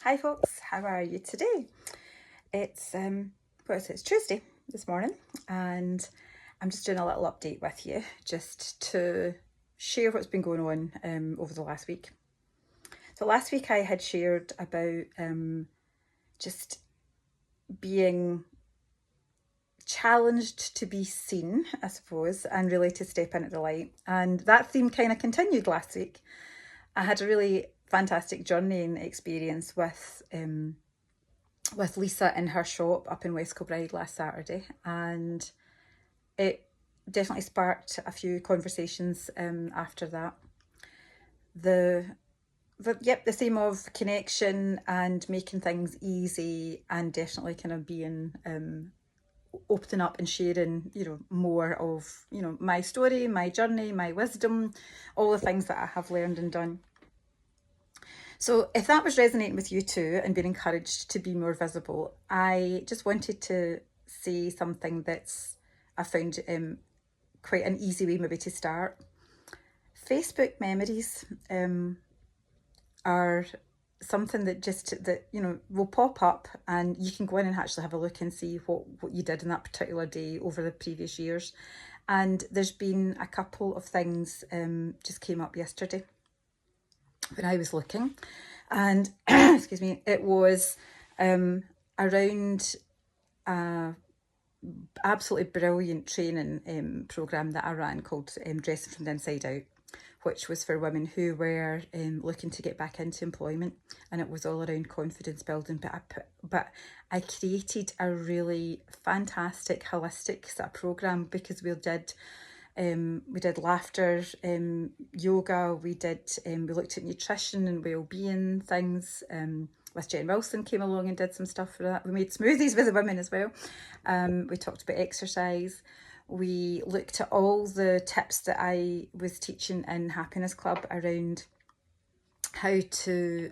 Hi folks, how are you today? It's it's Tuesday this morning, and I'm just doing a little update with you just to share what's been going on over the last week. So last week I had shared about just being challenged to be seen, I suppose, and really to step into the light. And that theme kind of continued last week. I had a really fantastic journeying experience with Lisa in her shop up in West Kilbride last Saturday, and it definitely sparked a few conversations after that. The the same of connection and making things easy, and definitely kind of being opening up and sharing, more of, my story, my journey, my wisdom, all the things that I have learned and done. So, if that was resonating with you too and being encouraged to be more visible, I just wanted to say something that's I found quite an easy way maybe to start. Facebook memories are something that will pop up, and you can go in and actually have a look and see what you did in that particular day over the previous years. And there's been a couple of things just came up yesterday when I was looking, and excuse me, it was around a absolutely brilliant training program that I ran called Dressing from the Inside Out, which was for women who were looking to get back into employment, and it was all around confidence building. But I created a really fantastic holistic sort of program because we did laughter, yoga. We looked at nutrition and well-being things. With Jen Wilson came along and did some stuff for that. We made smoothies with the women as well. We talked about exercise. We looked at all the tips that I was teaching in Happiness Club around how to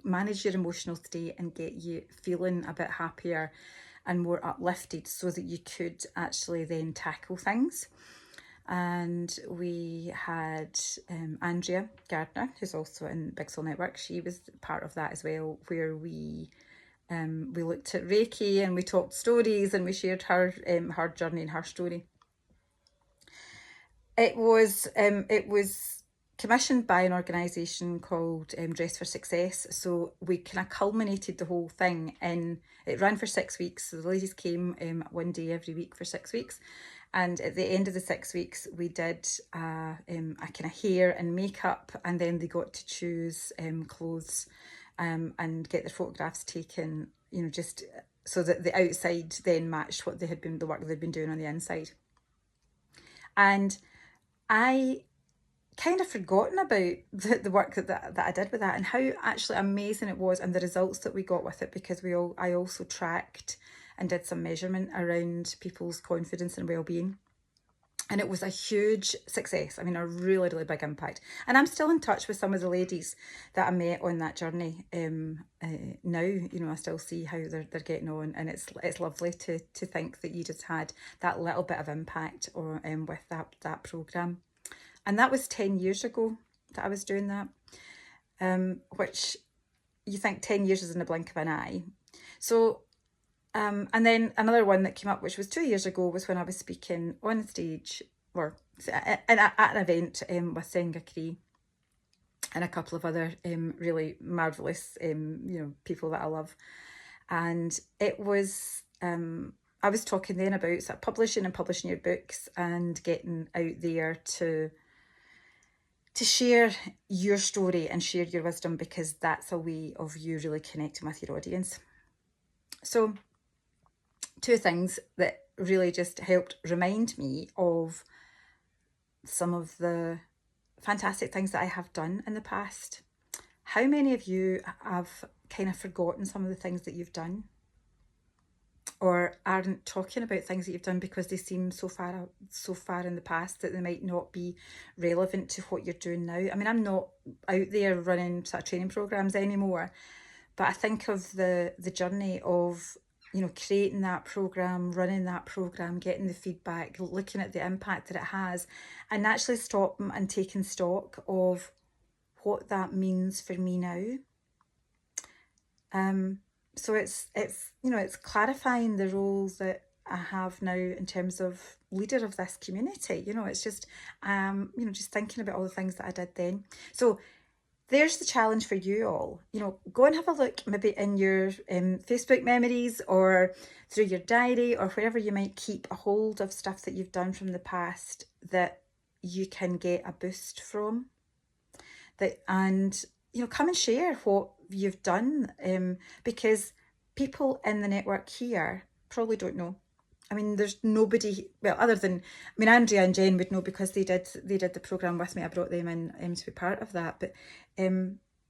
manage your emotional state and get you feeling a bit happier and more uplifted so that you could actually then tackle things. And we had Andrea Gardner, who's also in Big Soul Network. She was part of that as well, where we looked at Reiki and we talked stories and we shared her journey and her story. It was commissioned by an organisation called Dress for Success. So we kind of culminated the whole thing in, it ran for 6 weeks. So the ladies came one day every week for 6 weeks. And at the end of the 6 weeks, we did a kind of hair and makeup, and then they got to choose clothes and get their photographs taken, just so that the outside then matched the work they'd been doing on the inside. And I kind of forgotten about the work that I did with that, and how actually amazing it was, and the results that we got with it, because I also tracked and did some measurement around people's confidence and well-being. And it was a huge success. I mean, a really, really big impact. And I'm still in touch with some of the ladies that I met on that journey now. I still see how they're getting on, and it's lovely to think that you just had that little bit of impact with that programme. And that was 10 years ago that I was doing that, which you think 10 years is in the blink of an eye. So and then another one that came up, which was 2 years ago, was when I was speaking on stage, or at an event with Senga Cree and a couple of other really marvellous people that I love. And it was I was talking then about sort of publishing your books and getting out there to share your story and share your wisdom, because that's a way of you really connecting with your audience. So two things that really just helped remind me of some of the fantastic things that I have done in the past. How many of you have kind of forgotten some of the things that you've done, or aren't talking about things that you've done because they seem so far in the past that they might not be relevant to what you're doing now? I mean, I'm not out there running sort of training programs anymore, but I think of the journey of creating that program, running that program, getting the feedback, looking at the impact that it has, and actually stopping and taking stock of what that means for me now. So it's it's clarifying the roles that I have now in terms of leader of this community. It's just just thinking about all the things that I did then. So there's the challenge for you all. Go and have a look maybe in your Facebook memories or through your diary or wherever you might keep a hold of stuff that you've done from the past that you can get a boost from. And come and share what you've done, because people in the network here probably don't know. I mean, there's nobody, well, other than, Andrea and Jen would know because they did the programme with me. I brought them in to be part of that, but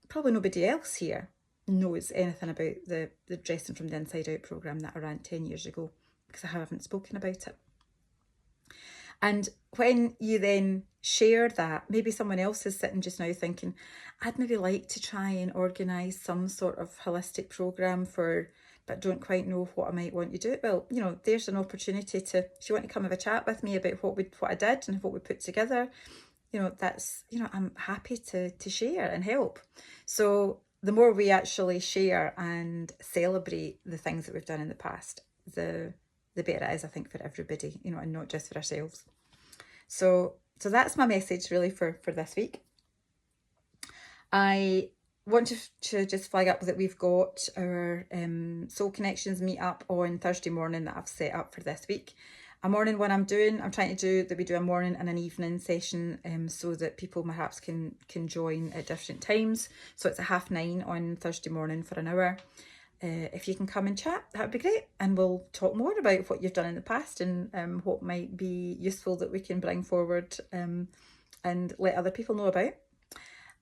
probably nobody else here knows anything about the Dressing from the Inside Out programme that I ran 10 years ago, because I haven't spoken about it. And when you then share that, maybe someone else is sitting just now thinking, I'd maybe like to try and organise some sort of holistic programme but don't quite know what I might want you to do. Well, there's an opportunity to, if you want to come have a chat with me about what I did and what we put together, that's, I'm happy to share and help. So the more we actually share and celebrate the things that we've done in the past, the better it is, I think, for everybody, and not just for ourselves. So that's my message really for this week. I want to just flag up that we've got our Soul Connections meetup on Thursday morning that I've set up for this week. A morning one I'm trying to do that we do a morning and an evening session, so that people perhaps can join at different times. So it's 9:30 on Thursday morning for an hour. If you can come and chat, that would be great, and we'll talk more about what you've done in the past and what might be useful that we can bring forward and let other people know about.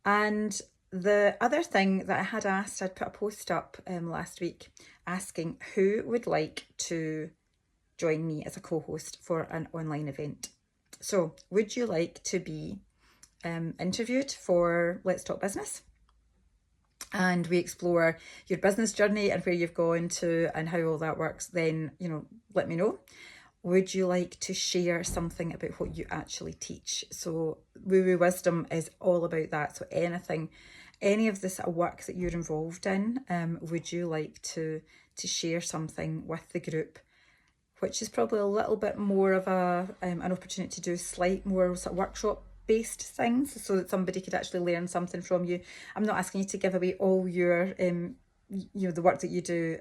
And the other thing that I had asked, I'd put a post up last week asking who would like to join me as a co-host for an online event. So would you like to be interviewed for Let's Talk Business? And we explore your business journey and where you've gone to and how all that works, then, let me know. Would you like to share something about what you actually teach? So Woo Woo Wisdom is all about that. So any of this work that you're involved in, would you like to share something with the group, which is probably a little bit more of an opportunity to do slight more sort of workshop based things, so that somebody could actually learn something from you. I'm not asking you to give away all your the work that you do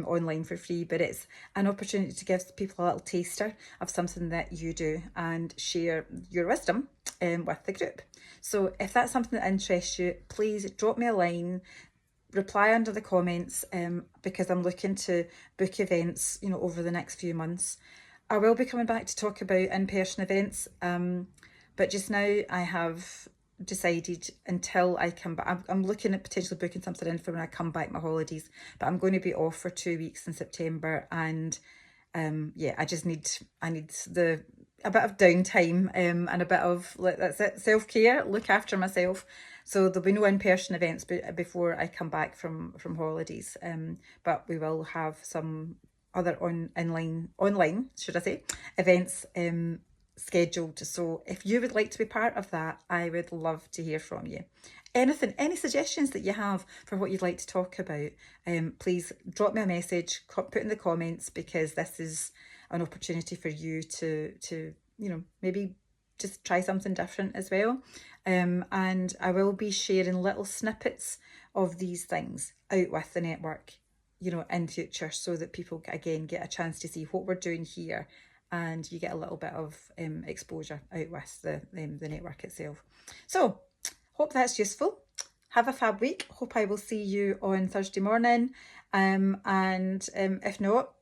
online for free, but it's an opportunity to give people a little taster of something that you do and share your wisdom with the group. So if that's something that interests you, please drop me a line, reply under the comments, because I'm looking to book events over the next few months. I will be coming back to talk about in-person events, but just now I have decided until I come back, I'm looking at potentially booking something in for when I come back my holidays, but I'm going to be off for 2 weeks in September, and I need a bit of downtime and a bit of, that's it, self-care, look after myself. So there'll be no in-person events before I come back from holidays, but we will have some other online should I say, events scheduled. So if you would like to be part of that, I would love to hear from you. Any suggestions that you have for what you'd like to talk about, please drop me a message, put in the comments, because this is an opportunity for you to maybe just try something different as well. And I will be sharing little snippets of these things out with the network, in future, so that people again get a chance to see what we're doing here, and you get a little bit of exposure out with the network itself. So hope that's useful. Have a fab week. Hope I will see you on Thursday morning. And if not,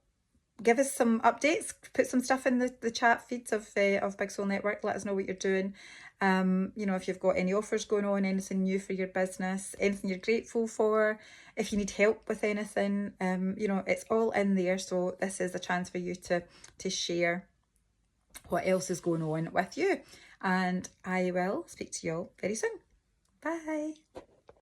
give us some updates, put some stuff in the chat feeds of Big Soul Network. Let us know what you're doing. If you've got any offers going on, anything new for your business, anything you're grateful for, if you need help with anything, it's all in there. So this is a chance for you to share what else is going on with you. And I will speak to you all very soon. Bye.